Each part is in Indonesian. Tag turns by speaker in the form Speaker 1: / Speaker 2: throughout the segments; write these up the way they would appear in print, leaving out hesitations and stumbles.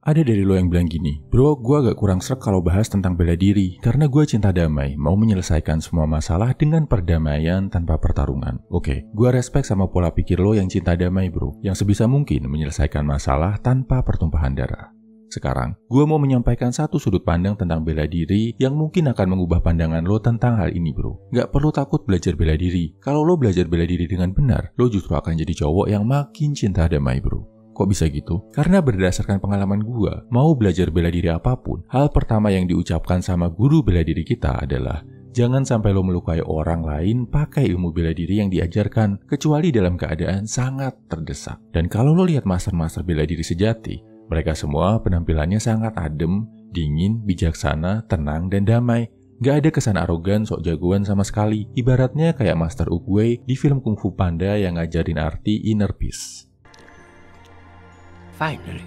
Speaker 1: Ada dari lo yang bilang gini, bro, gue agak kurang srek kalau bahas tentang bela diri karena gue cinta damai, mau menyelesaikan semua masalah dengan perdamaian tanpa pertarungan. Oke, gue respect sama pola pikir lo yang cinta damai bro, yang sebisa mungkin menyelesaikan masalah tanpa pertumpahan darah. Sekarang, gue mau menyampaikan satu sudut pandang tentang bela diri yang mungkin akan mengubah pandangan lo tentang hal ini bro. Gak perlu takut belajar bela diri. Kalau lo belajar bela diri dengan benar, lo justru akan jadi cowok yang makin cinta damai bro. Kok bisa gitu? Karena berdasarkan pengalaman gua, mau belajar bela diri apapun, hal pertama yang diucapkan sama guru bela diri kita adalah jangan sampai lo melukai orang lain pakai ilmu bela diri yang diajarkan, kecuali dalam keadaan sangat terdesak. Dan kalau lo lihat master-master bela diri sejati, mereka semua penampilannya sangat adem, dingin, bijaksana, tenang, dan damai. Gak ada kesan arogan sok jagoan sama sekali, ibaratnya kayak Master Oogway di film Kung Fu Panda yang ngajarin arti inner peace.
Speaker 2: Finally,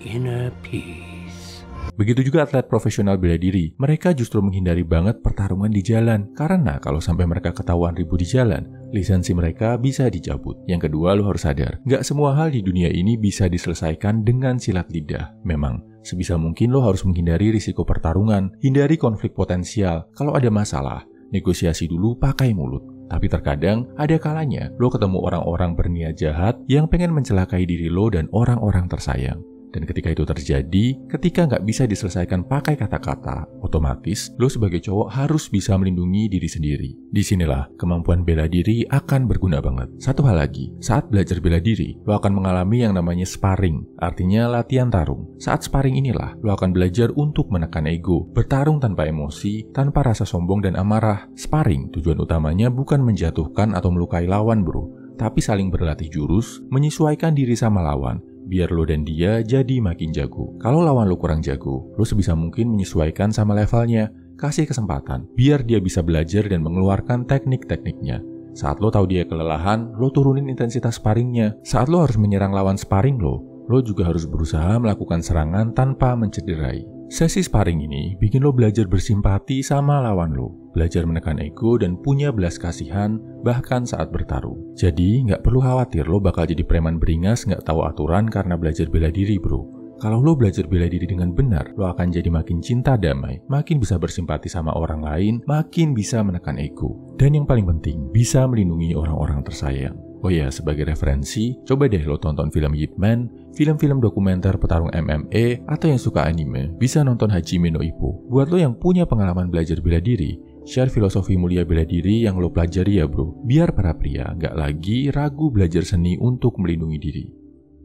Speaker 2: inner peace.
Speaker 1: Begitu juga atlet profesional bela diri, mereka justru menghindari banget pertarungan di jalan, karena kalau sampai mereka ketahuan ribut di jalan, lisensi mereka bisa dicabut. Yang kedua, lo harus sadar, gak semua hal di dunia ini bisa diselesaikan dengan silat lidah. Memang, sebisa mungkin lo harus menghindari risiko pertarungan, hindari konflik potensial. Kalau ada masalah, negosiasi dulu pakai mulut. Tapi terkadang ada kalanya lo ketemu orang-orang berniat jahat yang pengen mencelakai diri lo dan orang-orang tersayang. Dan ketika itu terjadi, ketika nggak bisa diselesaikan pakai kata-kata, otomatis lo sebagai cowok harus bisa melindungi diri sendiri. Disinilah kemampuan bela diri akan berguna banget. Satu hal lagi, saat belajar bela diri, lo akan mengalami yang namanya sparring, artinya latihan tarung. Saat sparring inilah, lo akan belajar untuk menekan ego, bertarung tanpa emosi, tanpa rasa sombong dan amarah. Sparring tujuan utamanya bukan menjatuhkan atau melukai lawan bro, tapi saling berlatih jurus, menyesuaikan diri sama lawan, biar lo dan dia jadi makin jago. Kalau lawan lo kurang jago, lo sebisa mungkin menyesuaikan sama levelnya. Kasih kesempatan, biar dia bisa belajar dan mengeluarkan teknik-tekniknya. Saat lo tahu dia kelelahan, lo turunin intensitas sparringnya. Saat lo harus menyerang lawan sparring lo juga harus berusaha melakukan serangan tanpa mencederai. Sesi sparring ini bikin lo belajar bersimpati sama lawan lo, belajar menekan ego dan punya belas kasihan bahkan saat bertarung. Jadi nggak perlu khawatir lo bakal jadi preman beringas nggak tahu aturan karena belajar bela diri bro. Kalau lo belajar bela diri dengan benar, lo akan jadi makin cinta damai, makin bisa bersimpati sama orang lain, makin bisa menekan ego. Dan yang paling penting, bisa melindungi orang-orang tersayang. Oh ya, sebagai referensi, coba deh lo tonton film Ip Man, film-film dokumenter petarung MMA, atau yang suka anime, bisa nonton Hajime no Ippo. Buat lo yang punya pengalaman belajar bela diri, share filosofi mulia bela diri yang lo pelajari ya bro, biar para pria nggak lagi ragu belajar seni untuk melindungi diri.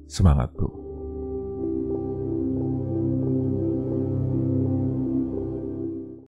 Speaker 1: Semangat bro!